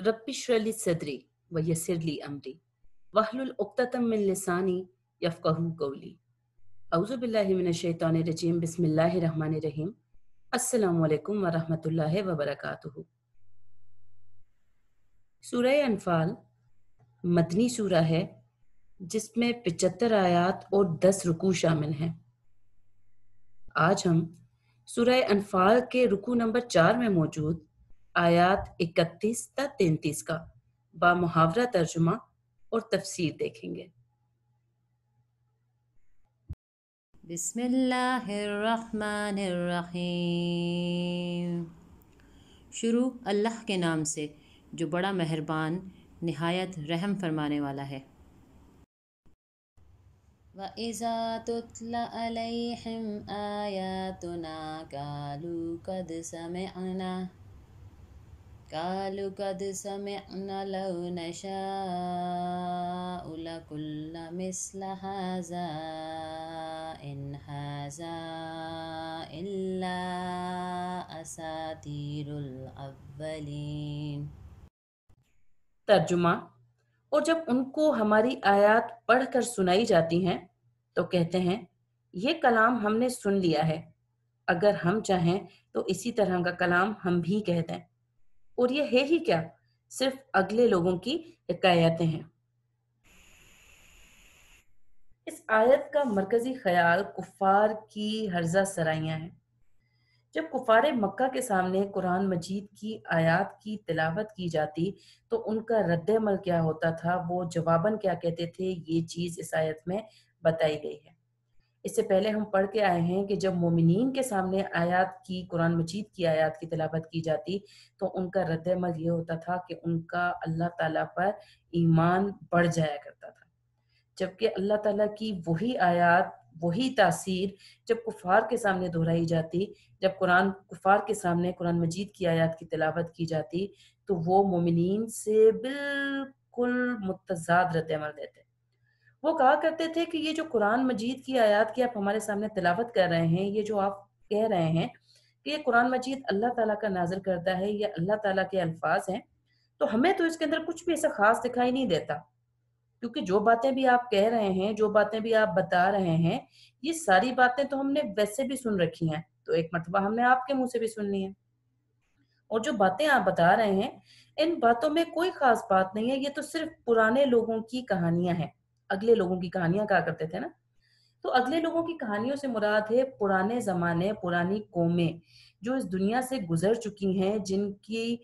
Rabbi इश्रह ली सदरी व यस्सिर ली अमरी वहलुल उक़्दतम मिन लिसानी यफ़क़हू क़ौली। औज़ु बिल्लाहि मिनश शैतानिर रजीम। बिस्मिल्लाहिर रहमानिर रहीम। अस्सलामु अलैकुम व रहमतुल्लाहि व बरकातुहू। सूरह अनफाल मदनी सूरा है जिसमें 75 आयात और 10 रुकू शामिल हैं। आज हम सूरह अनफाल के रुकू नंबर 4 में मौजूद आयात 31 ता 33 का बामुहावरा तर्जुमा और तफसीर देखेंगे। बिस्मिल्लाहिर्रहमानिर्रहीम। शुरू अल्लाह के नाम से जो बड़ा मेहरबान निहायत रहम फरमाने वाला है। वइज़ा तुतला अलैहिम आयातुना कालू कद समिअना लौ नशाअु लकुल्ना मिस्ला हाज़ा इन हाज़ा इल्ला असातीरुल अव्वलीन। तर्जुमा। और जब उनको हमारी आयात पढ़कर सुनाई जाती हैं तो कहते हैं ये कलाम हमने सुन लिया है, अगर हम चाहें तो इसी तरह का कलाम हम भी कह दें, और ये है ही क्या, सिर्फ अगले लोगों की हिकायतें हैं। इस आयत का मरकजी ख्याल कुफार की हर्जा सराइयाँ हैं। जब कुफारे मक्का के सामने कुरान मजीद की आयात की तिलावत की जाती तो उनका रद्द-ए-अमल क्या होता था, वो जवाबन क्या कहते थे, ये चीज़ इस आयत में बताई गई है। इससे पहले हम पढ़ के आए हैं कि जब मोमिनीन के सामने आयात की कुरान मजीद की आयात की तिलावत की जाती तो उनका रद्द-ए-अमल ये होता था कि उनका अल्लाह ताला पर ईमान बढ़ जाया करता था। जबकि अल्लाह ताला की वही आयात, वही तासीर जब कुफ़ार के सामने दोहराई जाती, जब कुफ़ार के सामने कुरान मजीद की आयात की तिलावत की जाती, तो वो मोमिनीन से बिल्कुल मुतज़ाद रद्द-ए-अमल देते। वो कहा करते थे कि ये जो कुरान मजीद की आयात की आप हमारे सामने तिलावत कर रहे हैं, ये जो आप कह रहे हैं कि ये कुरान मजीद अल्लाह ताला का नाज़िल करदा है, ये अल्लाह ताला के अल्फाज़ हैं, तो हमें तो इसके अंदर कुछ भी ऐसा ख़ास दिखाई नहीं देता। क्योंकि जो बातें भी आप कह रहे हैं, जो बातें भी आप बता रहे हैं, ये सारी बातें तो हमने वैसे भी सुन रखी हैं, तो एक मर्तबा हमने आपके मुँह से भी सुन ली हैं। और जो बातें आप बता रहे हैं, इन बातों में कोई ख़ास बात नहीं है, ये तो सिर्फ़ पुराने लोगों की कहानियाँ हैं। अगले लोगों की कहानियाँ कहा करते थे ना, तो अगले लोगों की कहानियों से मुराद है पुराने ज़माने, पुरानी कौमें, जो इस दुनिया से गुज़र चुकी हैं, जिनकी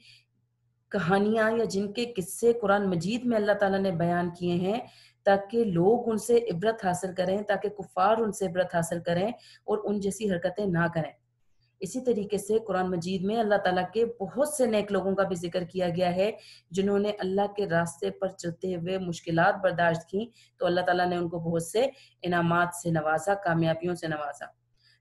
कहानियाँ या जिनके किस्से कुरान मजीद में अल्लाह ताला ने बयान किए हैं, ताकि लोग उनसे इबरत हासिल करें, ताकि कुफ़ार उनसे इबरत हासिल करें और उन जैसी हरकतें ना करें। इसी तरीके से कुरान मजीद में अल्लाह ताला के बहुत से नेक लोगों का भी ज़िक्र किया गया है, जिन्होंने अल्लाह के रास्ते पर चलते हुए मुश्किलात बर्दाश्त की, तो अल्लाह ताला ने उनको बहुत से इनामात से नवाज़ा, कामयाबियों से नवाज़ा।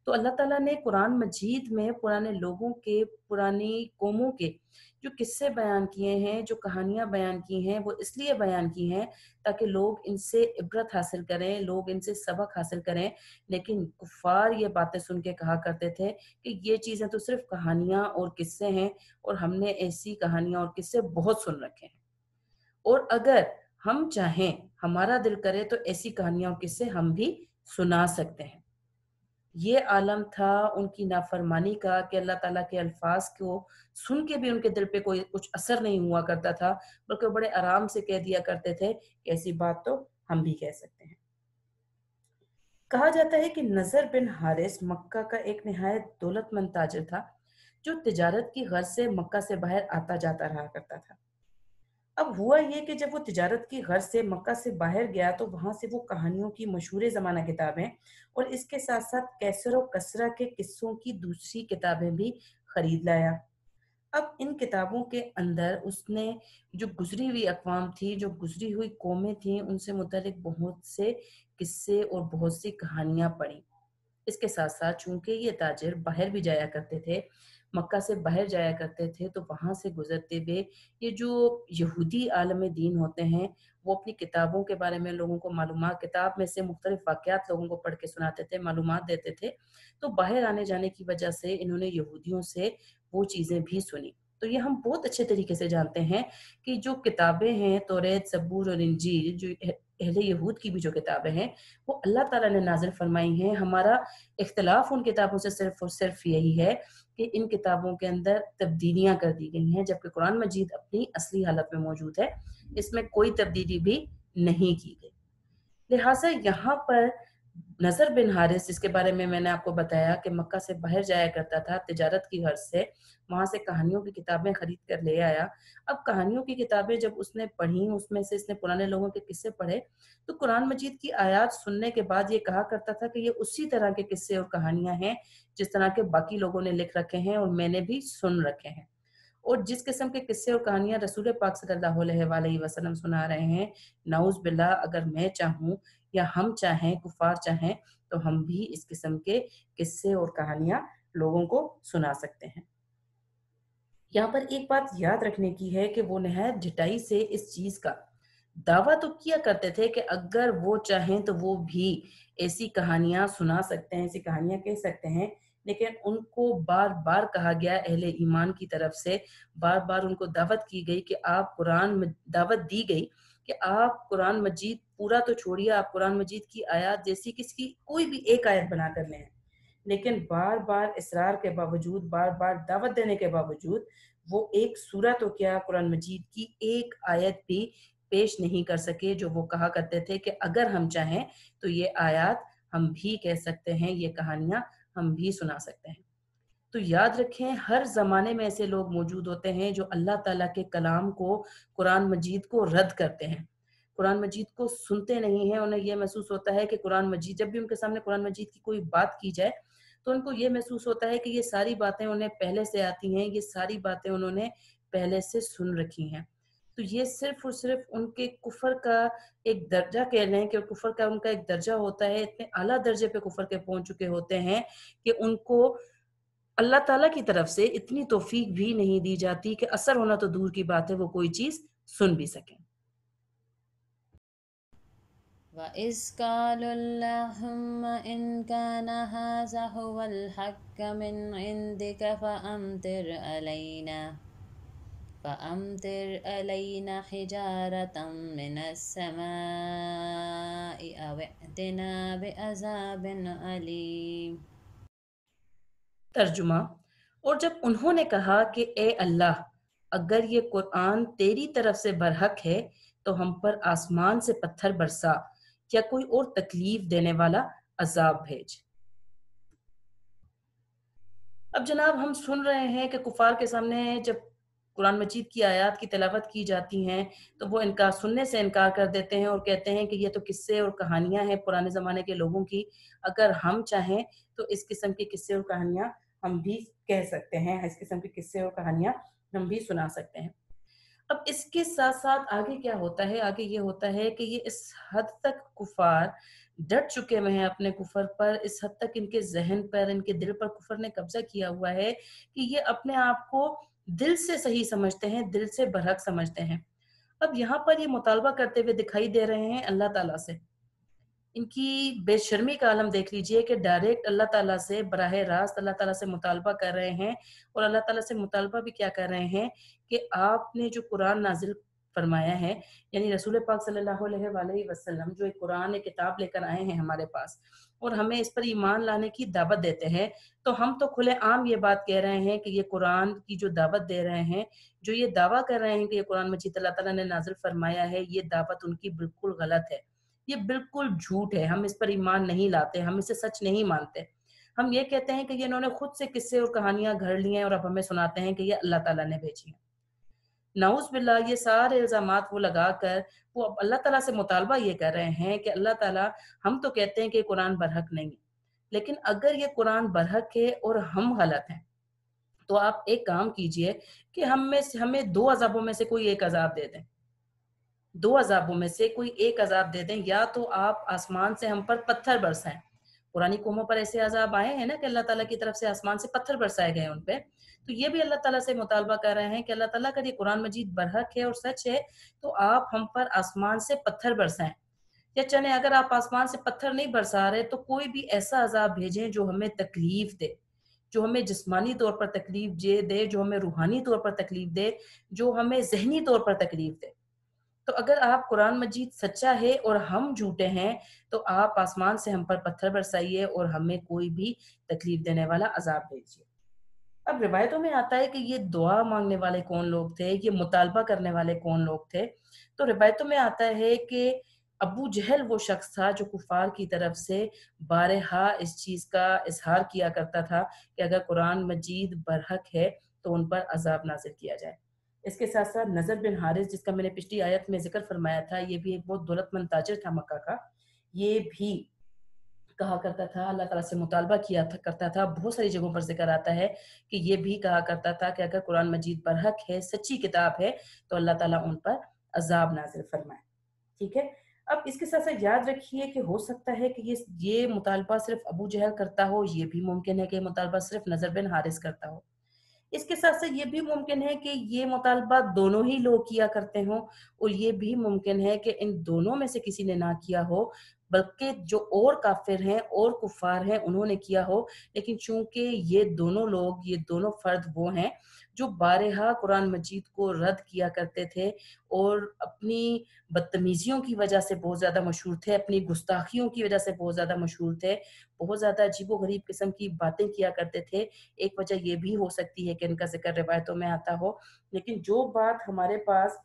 तो अल्लाह ताला ने कुरान मजीद में पुराने लोगों के, पुरानी कौमों के जो किस्से बयान किए हैं, जो कहानियाँ बयान की हैं, वो इसलिए बयान की हैं ताकि लोग इनसे इबरत हासिल करें, लोग इनसे सबक हासिल करें। लेकिन कुफ़ार ये बातें सुन के कहा करते थे कि ये चीज़ें तो सिर्फ़ कहानियाँ और किस्से हैं और हमने ऐसी कहानियाँ और किस्से बहुत सुन रखे हैं। और अगर हम चाहें, हमारा दिल करे तो ऐसी कहानियाँ और किस्से हम भी सुना सकते हैं। ये आलम था उनकी नाफरमानी का कि अल्लाह ताला के अल्फाज़ को सुन के भी उनके दिल पे कोई कुछ असर नहीं हुआ करता था, बल्कि बड़े आराम से कह दिया करते थे कि ऐसी बात तो हम भी कह सकते हैं। कहा जाता है कि नज़र बिन हारिस मक्का का एक निहायत दौलतमंद ताजिर था, जो तिजारत की गर्ज से मक्का से बाहर आता जाता रहा करता था। अब हुआ ये कि जब वो तिजारत की गर्ज से मक्का से बाहर गया तो वहां से वो कहानियों की मशहूर ज़माना किताबें और इसके साथ साथ कैसर और कसरा के किस्सों की दूसरी किताबें भी खरीद लाया। अब इन किताबों के अंदर उसने जो गुजरी हुई अक़वाम थी, जो गुजरी हुई कौमें थीं, उनसे मुतल्लिक बहुत से किस्से और बहुत सी कहानियाँ पढ़ी। इसके साथ-साथ चूँकि ये ताजिर बाहर भी जाया करते थे, मक्का से बाहर जाया करते थे, तो वहाँ से गुज़रते हुए ये जो यहूदी आलम दीन होते हैं, वो अपनी किताबों के बारे में लोगों को मालूमात, किताब में से मुख्तलिफ़ वाक़यात लोगों को पढ़ के सुनाते थे, मालूमात देते थे। तो बाहर आने-जाने की वजह से इन्होंने यहूदियों से वो चीज़ें भी सुनी। तो ये हम बहुत अच्छे तरीके से जानते हैं कि जो किताबें हैं तौरात, ज़बूर और इंजील, जो अहले यहूद की भी जो किताबें हैं, वो अल्लाह ताला ने नाज़िल फरमाई हैं। हमारा इख्तिलाफ़ उन किताबों से सिर्फ़ और सिर्फ़ यही है कि इन किताबों के अंदर तब्दीलियाँ कर दी गई हैं, जबकि कुरान मजीद अपनी असली हालत में मौजूद है। इसमें कोई तब्दीली भी नहीं की गई। लिहाजा यहाँ पर नज़र बिन हारिस, जिसके बारे में मैंने आपको बताया कि मक्का से बाहर जाया करता था तिजारत की गर्ज से, वहाँ से कहानियों की किताबें खरीद कर ले आया। अब कहानियों की किताबें जब उसने पढ़ी, उसमें से इसने पुराने लोगों के किस्से पढ़े, तो कुरान मजीद की आयत सुनने के बाद ये कहा करता था कि ये उसी तरह के किस्से और कहानियाँ हैं जिस तरह के बाकी लोगों ने लिख रखे हैं और मैंने भी सुन रखे हैं। और जिस किस्म के किस्से और कहानियाँ रसूल पाक सल्लल्लाहु अलैहि वसल्लम सुना रहे हैं, नाउज़ बिल्लाह, अगर मैं चाहूँ या हम चाहें, कुफ़ार चाहें, तो हम भी इस किस्म के किस्से और कहानियाँ लोगों को सुना सकते हैं। यहाँ पर एक बात याद रखने की है कि वो निहायत ढिठाई से इस चीज़ का दावा तो किया करते थे कि अगर वो चाहें तो वो भी ऐसी कहानियाँ सुना सकते हैं, ऐसी कहानियाँ कह सकते हैं, लेकिन उनको बार-बार कहा गया अहले ईमान की तरफ से, बार-बार उनको दावत की गई कि आप दावत दी गई कि आप कुरान मजीद पूरा तो छोड़िए, आप कुरान मजीद की आयत जैसी किसी कोई भी एक आयत बना कर लें। लेकिन बार-बार इसरार के बावजूद, बार-बार दावत देने के बावजूद, वो एक सूरत तो क्या कुरान मजीद की एक आयत भी पेश नहीं कर सके, जो वो कहा करते थे कि अगर हम चाहें तो ये आयत हम भी कह सकते हैं, ये कहानियाँ हम भी सुना सकते हैं। तो याद रखें, हर ज़माने में ऐसे लोग मौजूद होते हैं जो अल्लाह ताला के कलाम को, कुरान मजीद को रद्द करते हैं। कुरान मजीद को सुनते नहीं हैं, उन्हें ये महसूस होता है कि कुरान मजीद, जब भी उनके सामने कुरान मजीद की कोई बात की जाए, तो उनको ये महसूस होता है कि ये सारी बातें उन्हें पहले से आती हैं, ये सारी बातें उन्होंने पहले से सुन रखी हैं। तो ये सिर्फ़ और सिर्फ़ उनके कुफ़र का एक दर्जा कह लें कि कुफ़र का उनका एक दर्जा होता है, इतने आला दर्जे पे कुफ़र के पहुँच चुके होते हैं कि उनको अल्लाह ताला की तरफ से इतनी तौफ़ीक भी नहीं दी जाती कि असर होना तो दूर की बात है, वो कोई चीज़ सुन भी सकें। وإذ قالوا اللهم إن كان هذا هو الحق من عندك فأمطر علينا حجارة من السماء أو ائتنا بعذاب أليم. तर्जुमा: और जब उन्होंने कहा कि ए अल्लाह, अगर ये कुरान तेरी तरफ से बरहक है तो हम पर आसमान से पत्थर बरसा या कोई और तकलीफ देने वाला अजाब भेज। अब जनाब, हम सुन रहे हैं कि कुफार के सामने जब कुरान मजीद की आयत की तिलावत की जाती हैं तो वो इनकार सुनने से इनकार कर देते हैं और कहते हैं कि ये तो किस्से और कहानियां हैं पुराने ज़माने के लोगों की, अगर हम चाहें तो इस किस्म के किस्से और कहानियां हम भी कह सकते हैं, इस किस्म के किस्से और कहानियां हम भी सुना सकते हैं। अब इसके साथ-साथ आगे क्या होता है? आगे ये होता है कि ये इस हद तक कुफ़ार डट चुके हुए हैं अपने कुफ़र पर, इस हद तक इनके ज़हन पर, इनके दिल पर कुफ़र ने कब्ज़ा किया हुआ है कि ये अपने आप को दिल से सही समझते हैं, दिल से बरहक समझते हैं। अब यहाँ पर ये मुतालबा करते हुए दिखाई दे रहे हैं अल्लाह ताला से। इनकी बेशर्मी का आलम देख लीजिए कि डायरेक्ट अल्लाह ताला से बराह रास्त अल्लाह ताला से मुतालबा कर रहे हैं और अल्लाह ताला से मुतालबा भी क्या कर रहे हैं कि आपने जो कुरान नाज़िल फरमाया है, यानी रसूल पाक सल्लल्लाहु अलैहि वसल्लम जो एक कुरान, एक किताब लेकर आए हैं हमारे पास और हमें इस पर ईमान लाने की दावत देते हैं, तो हम तो खुलेआम ये बात कह रहे हैं कि ये कुरान की जो दावत दे रहे हैं, जो ये दावा कर रहे हैं कि ये कुरान मजीद अल्लाह ताला ने नाज़िल फरमाया है, ये दावत उनकी बिल्कुल गलत है। ये बिल्कुल झूठ है, हम इस पर ईमान नहीं लाते, हम इसे सच नहीं मानते। हम ये कहते हैं कि ये इन्होंने खुद से किस्से और कहानियाँ गढ़ ली हैं और अब हमें सुनाते हैं कि ये अल्लाह ताला ने भेजी हैं। नाउज़ बिल्लाह, ये सारे इल्ज़ामात वो लगाकर वो अब अल्लाह ताला से मुतालबा ये कर रहे हैं कि अल्लाह ताला, हम तो कहते हैं कि कुरान बरहक नहीं है, लेकिन अगर ये कुरान बरहक है और हम गलत हैं, तो आप एक काम कीजिए कि हम में से हमें 2 अज़ाबों में से कोई एक अज़ाब दे दें। 2 अज़ाबों में से कोई एक अज़ाब दे दें, या तो आप आसमान से हम पर पत्थर बरसाएँ। पुरानी कौमों पर ऐसे अज़ाब आए हैं ना कि अल्लाह ताला की तरफ से आसमान से पत्थर बरसाए गए उन पे। तो ये भी अल्लाह ताला से मुतालबा कर रहे हैं कि अल्लाह ताला, अगर ये कुरान मजीद बरहक है और सच है, तो आप हम पर आसमान से पत्थर बरसाएँ। या चलें, अगर आप आसमान से पत्थर नहीं बरसा रहे तो कोई भी ऐसा अज़ाब भेजें जो हमें तकलीफ दे। جو ہمیں جسمانی طور پر تکلیف دے، جو ہمیں روحانی طور پر تکلیف دے، جو ہمیں ذہنی طور پر تکلیف دے۔ تو اگر آپ قرآن مجید سچا ہے اور ہم جھوٹے ہیں تو آپ آسمان سے ہم پر پتھر برسائیے اور ہمیں کوئی بھی تکلیف دینے والا عذاب بھیجیے۔ اب روایتوں میں آتا ہے کہ یہ دعا مانگنے والے کون لوگ تھے، یہ مطالبہ کرنے والے کون لوگ تھے۔ تو روایتوں میں آتا ہے کہ ابو جہل وہ شخص تھا جو کفار کی طرف سے بارہا اس چیز کا اظہار کیا کرتا تھا کہ اگر قرآن مجید برحق ہے تو ان پر عذاب نازل کیا جائے۔ اس کے ساتھ ساتھ نضر بن حارث، جس کا میں نے پچھلی آیت میں ذکر فرمایا تھا، یہ بھی ایک بہت دولت مند تاجر تھا مکہ کا، یہ بھی کہا کرتا تھا، اللہ تعالیٰ سے مطالبہ کرتا تھا، بہت ساری جگہوں پر ذکر آتا ہے کہ یہ بھی کہا کرتا تھا کہ اگر قرآن مجید برحق ہے، سچی کتاب ہے، تو اللہ تعالیٰ ان پر عذاب نازل فرمائے۔ ٹھیک ہے، اب اس کے ساتھ ساتھ یاد رکھیے کہ ہو سکتا ہے کہ یہ مطالبہ صرف ابو جہل کرتا ہو، یہ بھی ممکن ہے کہ یہ مطالبہ صرف نضر بن حارث کرتا ہو۔ اس کے ساتھ ساتھ یہ بھی ممکن ہے کہ یہ مطالبہ دونوں ہی لوگ کیا کرتے ہوں، اور یہ بھی ممکن ہے کہ ان دونوں میں سے کسی نے نہ کیا ہو، بلکہ جو اور کافر ہیں اور کفار ہیں انہوں نے کیا ہو، لیکن چونکہ یہ دونوں لوگ، یہ دونوں فرد وہ ہیں جو بارہا قرآن مجید کو رد کیا کرتے تھے اور اپنی بدتمیزیوں کی وجہ سے بہت زیادہ مشہور تھے، اپنی گستاخیوں کی وجہ سے بہت زیادہ مشہور تھے، بہت زیادہ عجیب و غریب قسم کی باتیں کیا کرتے تھے۔ ایک وجہ یہ بھی ہو سکتی ہے کہ ان کا ذکر روایتوں میں آتا ہو، لیکن جو بات ہمارے پاس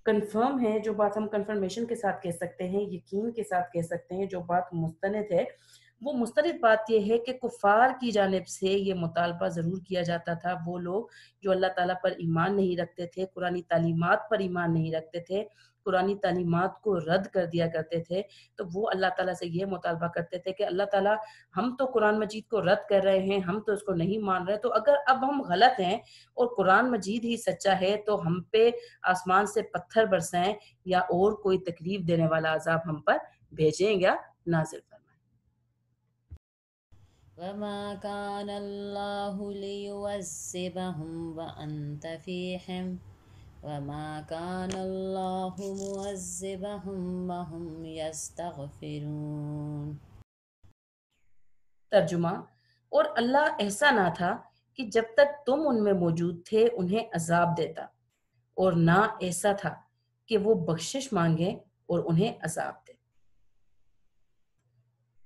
کنفرم ہے، جو بات ہم کنفرمیشن کے ساتھ کہہ سکتے ہیں، یقین کے ساتھ کہہ سکتے ہیں، جو بات مستند ہے، وہ مستند بات یہ ہے کہ کفار کی جانب سے یہ مطالبہ ضرور کیا جاتا تھا۔ وہ لوگ جو اللہ تعالیٰ پر ایمان نہیں رکھتے تھے، قرآنی تعلیمات پر ایمان نہیں رکھتے تھے، قرآنی تعلیمات کو رد کر دیا کرتے تھے، تو وہ اللہ تعالیٰ سے یہ مطالبہ کرتے تھے کہ اللہ تعالیٰ، ہم تو قرآن مجید کو رد کر رہے ہیں، ہم تو اس کو نہیں مان رہے، تو اگر اب ہم غلط ہیں اور قرآن مجید ہی سچا ہے تو ہم پہ آسمان سے پتھر برسائیں یا اور کوئی تکلیف دینے والا عذاب ہم پر بھیجیں یا نازل فرمائیں۔ وما كان الله ليعذبهم وأنت فيهم وما كان الله معذبهم وهم يستغفرون۔ ترجمہ: اور اللہ ایسا نہ تھا کہ جب تک تم ان میں موجود تھے انہیں عذاب دیتا، اور نہ ایسا تھا کہ وہ بخشش مانگیں اور انہیں عذاب دے۔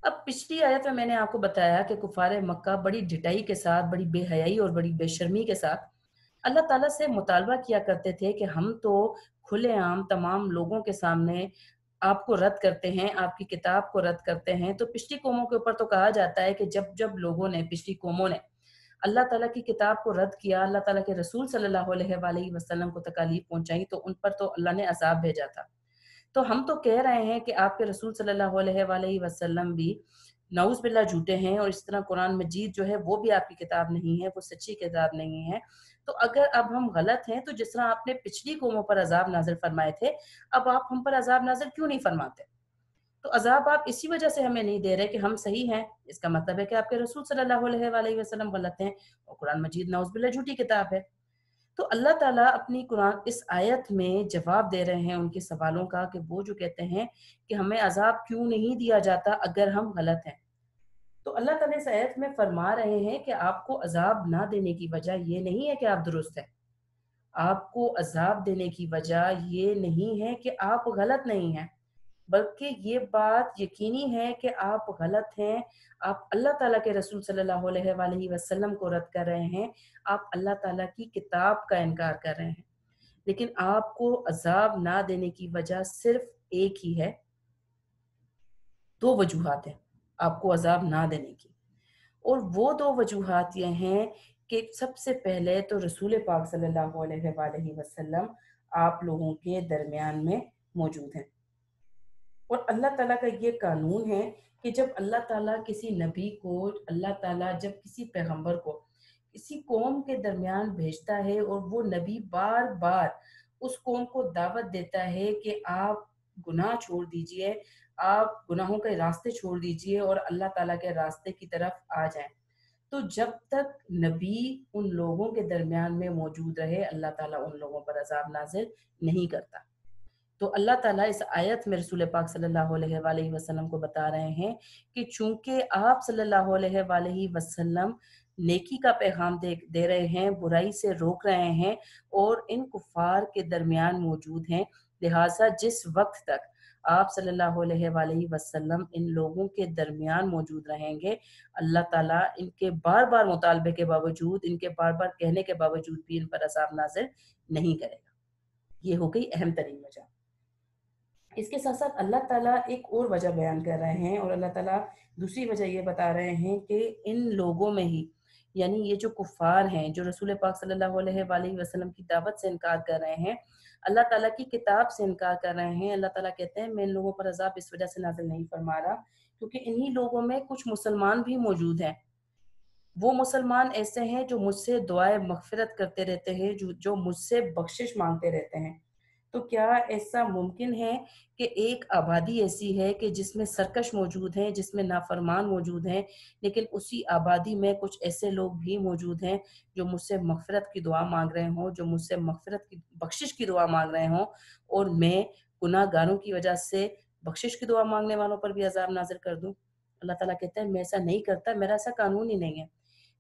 اب پچھلی آیت میں نے آپ کو بتایا کہ کفار مکہ بڑی ڈٹائی کے ساتھ، بڑی بے حیائی اور بڑی بے شرمی کے ساتھ اللہ تعالیٰ سے مطالبہ کیا کرتے تھے کہ ہم تو کھلے عام تمام لوگوں کے سامنے آپ کو رد کرتے ہیں، آپ کی کتاب کو رد کرتے ہیں۔ تو پچھلی قوموں کے اوپر تو کہا جاتا ہے کہ جب جب لوگوں نے، پچھلی قوموں نے اللہ تعالیٰ کی کتاب کو رد کیا، اللہ تعالیٰ کے رسول صلی اللہ علیہ وآلہ وسلم کو تکالیف پہنچائی، تو ان پر تو اللہ نے عذاب بھیجا تھا۔ تو ہم تو کہہ رہے ہیں کہ آپ کے رسول صلی اللہ علیہ وآلہ وسلم بھی نعوذ باللہ جھوٹے ہیں، اور اس طرح قرآن مجید جو ہے وہ بھی آپ کی کتاب نہیں ہے، وہ سچی کتاب نہیں ہے۔ تو اگر اب ہم غلط ہیں تو جس طرح آپ نے پچھلی قوموں پر عذاب نازل فرمائے تھے، اب آپ ہم پر عذاب نازل کیوں نہیں فرماتے؟ تو عذاب آپ اسی وجہ سے ہمیں نہیں دے رہے کہ ہم صحیح ہیں، اس کا مطلب ہے کہ آپ کے رسول صلی اللہ علیہ وآلہ وسلم غلط ہیں اور قرآن مجید نعوذ باللہ جھوٹی کتاب ہے۔ تو اللہ تعالیٰ اپنی قرآن اس آیت میں جواب دے رہے ہیں ان کے سوالوں کا، کہ وہ جو کہتے ہیں کہ ہمیں عذاب کیوں نہیں دیا جاتا اگر ہم غلط ہیں۔ تو اللہ تعالیٰ اس آیت میں فرما رہے ہیں کہ آپ کو عذاب نہ دینے کی وجہ یہ نہیں ہے کہ آپ درست ہیں، آپ کو عذاب دینے کی وجہ یہ نہیں ہے کہ آپ غلط نہیں ہیں، بلکہ یہ بات یقینی ہے کہ آپ غلط ہیں، آپ اللہ تعالیٰ کے رسول صلی اللہ علیہ وآلہ وسلم کو رد کر رہے ہیں، آپ اللہ تعالیٰ کی کتاب کا انکار کر رہے ہیں، لیکن آپ کو عذاب نہ دینے کی وجہ صرف ایک ہی ہے، دو وجوہات ہیں آپ کو عذاب نہ دینے کی، اور وہ دو وجوہات یہ ہیں کہ سب سے پہلے تو رسول پاک صلی اللہ علیہ وآلہ وسلم آپ لوگوں کے درمیان میں موجود ہیں، اور اللہ تعالیٰ کا یہ قانون ہے کہ جب اللہ تعالیٰ کسی نبی کو، اللہ تعالیٰ جب کسی پیغمبر کو کسی قوم کے درمیان بھیجتا ہے اور وہ نبی بار بار اس قوم کو دعوت دیتا ہے کہ آپ گناہ چھوڑ دیجئے، آپ گناہوں کے راستے چھوڑ دیجئے اور اللہ تعالیٰ کے راستے کی طرف آ جائیں، تو جب تک نبی ان لوگوں کے درمیان میں موجود رہے اللہ تعالیٰ ان لوگوں پر عذاب نازل نہیں کرتا۔ تو اللہ تعالیٰ اس آیت میں رسول پاک صلی اللہ علیہ وآلہ وسلم کو بتا رہے ہیں کہ چونکہ آپ صلی اللہ علیہ وآلہ وسلم नेकी का पैगाम दे रहे हैं, बुराई से रोक रहे हैं और इन कुफ़ार के दरमियान मौजूद हैं। लिहाजा जिस वक़्त तक आप सल्लल्लाहु अलैहि वसल्लम इन लोगों के दरमियान मौजूद रहेंगे, अल्लाह ताला इनके बार-बार मुतालबे के बावजूद, इनके बार-बार कहने के बावजूद भी इन पर अज़ाब नाज़िल नहीं करेगा। ये हो गई अहम तरीन वजह। इसके साथ-साथ अल्लाह ताला एक और वजह बयान कर रहे हैं और अल्लाह ताला दूसरी वजह ये बता रहे हैं कि इन लोगों में ही, यानी ये जो कुफ़ार हैं, जो रसूल पाक सल्लल्लाहु अलैहि वसल्लम की दावत से इनकार कर रहे हैं, अल्लाह ताला की किताब से इनकार कर रहे हैं। अल्लाह ताला कहते हैं, मैं इन लोगों पर अज़ाब इस वजह से नाज़िल नहीं फरमा रहा, क्योंकि इन्हीं लोगों में कुछ मुसलमान भी मौजूद हैं। वो मुसलमान ऐसे हैं जो मुझसे दुआए मग़फ़िरत करते रहते हैं, जो मुझसे बख़्शिश माँगते रहते हैं। तो क्या ऐसा मुमकिन है कि एक आबादी ऐसी है कि जिसमें सरकश मौजूद हैं, जिसमें नाफ़रमान मौजूद हैं, लेकिन उसी आबादी में कुछ ऐसे लोग भी मौजूद हैं जो मुझसे मग़फ़िरत की दुआ माँग रहे हों, जो मुझसे मग़फ़िरत की बख़्शिश की दुआ माँग रहे हों, और मैं गुनाहगारों की वजह से बख़्शिश की दुआ माँगने वालों पर भी अज़ाब नाज़िल कर दूँ? अल्लाह ताला कहता है, मैं ऐसा नहीं करता, मेरा ऐसा कानून ही नहीं है।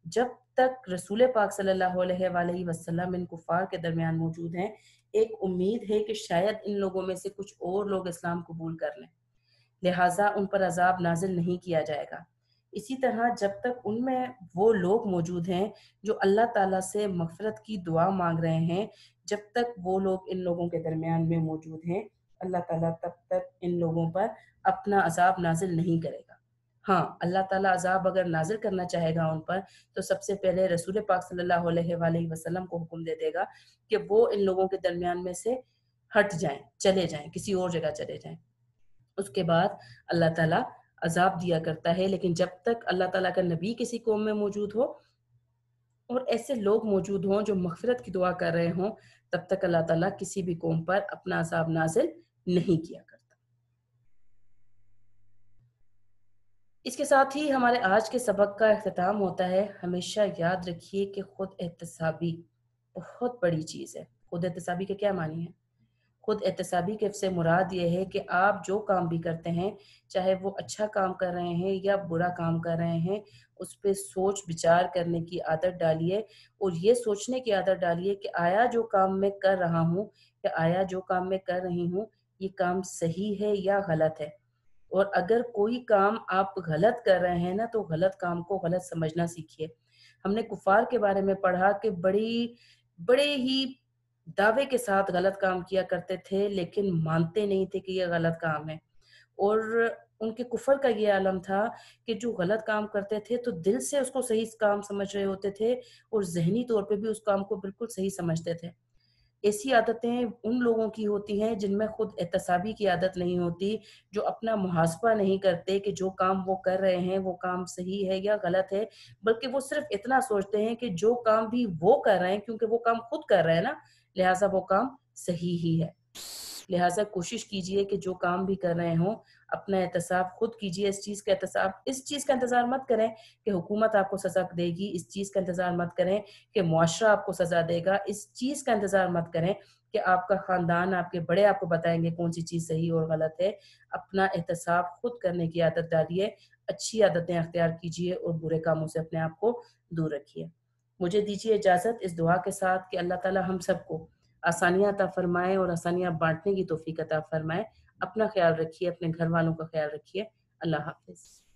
जब तक रसूल पाक सल्लल्लाहु अलैहि वसल्लम इन कुफ़ार के दरमियान मौजूद हैं, एक उम्मीद है कि शायद इन लोगों में से कुछ और लोग इस्लाम कबूल कर लें, लिहाजा उन पर अज़ाब नाज़िल नहीं किया जाएगा। इसी तरह जब तक उनमें वो लोग मौजूद हैं जो अल्लाह ताला से मग़फ़िरत की दुआ माँग रहे हैं, जब तक वो लोग इन लोगों के दरमियान में मौजूद हैं, अल्लाह ताला तब तक इन लोगों पर अपना अज़ाब नाज़िल नहीं करेगा। हाँ, अल्लाह ताला अज़ाब अगर नाज़िल करना चाहेगा उन पर, तो सबसे पहले रसूल पाक सल्लल्लाहु अलैहि वसल्लम को हुक्म दे देगा कि वो इन लोगों के दरमियान में से हट जाएँ, चले जाएँ, किसी और जगह चले जाएँ। उसके बाद अल्लाह ताला अज़ाब दिया करता है, लेकिन जब तक अल्लाह ताला का नबी किसी कौम में मौजूद हो और ऐसे लोग मौजूद हों जो मग़फ़िरत की दुआ कर रहे हों, तब तक अल्लाह ताला किसी भी कौम पर अपना अज़ाब नाज़िल नहीं किया करता। इसके साथ ही हमारे आज के सबक का इख्तिताम होता है। हमेशा याद रखिए कि खुद एहतसाबी बहुत बड़ी चीज़ है। खुद एहतसाबी के क्या मानी है? खुद एहतसाबी के से मुराद ये है कि आप जो काम भी करते हैं, चाहे वो अच्छा काम कर रहे हैं या बुरा काम कर रहे हैं, उस पे सोच विचार करने की आदत डालिए और ये सोचने की आदत डालिए कि आया जो काम मैं कर रहा हूँ या आया जो काम मैं कर रही हूँ, ये काम सही है या गलत है। और अगर कोई काम आप गलत कर रहे हैं ना, तो गलत काम को गलत समझना सीखिए। हमने कुफ़ार के बारे में पढ़ा कि बड़े ही दावे के साथ गलत काम किया करते थे, लेकिन मानते नहीं थे कि ये गलत काम है। और उनके कुफ़र का ये आलम था कि जो गलत काम करते थे, तो दिल से उसको सही काम समझ रहे होते थे और ज़हनी तौर पे भी उस काम को बिल्कुल सही समझते थे। ऐसी आदतें उन लोगों की होती हैं जिनमें खुद एहतसाबी की आदत नहीं होती, जो अपना मुहासबा नहीं करते कि जो काम वो कर रहे हैं, वो काम सही है या गलत है, बल्कि वो सिर्फ़ इतना सोचते हैं कि जो काम भी वो कर रहे हैं, क्योंकि वो काम खुद कर रहे हैं ना, लिहाज़ा वो काम सही ही है। लिहाज़ा कोशिश कीजिए कि जो काम भी कर रहे हों, अपना एहतसाब खुद कीजिए। इस चीज़ का इंतज़ार मत करें कि हुकूमत आपको सज़ा देगी, इस चीज़ का इंतज़ार मत करें कि मुआशरा आपको सज़ा देगा, इस चीज़ का इंतज़ार मत करें कि आपका ख़ानदान, आपके बड़े आपको बताएँगे कौन-सी चीज़ सही और गलत है। अपना एहतसाब खुद करने की आदत डालिए, अच्छी आदतें अख्तियार कीजिए और बुरे कामों से अपने आप को दूर रखिए। मुझे दीजिए इजाज़त इस दुआ के साथ कि अल्लाह ताला हम सबको आसानियाँ अता फ़रमाए और आसानियाँ बाँटने की तौफ़ीक अता फ़रमाए। अपना ख़्याल रखिए, अपने घर वालों का ख़्याल रखिए। अल्लाह हाफ़िज़।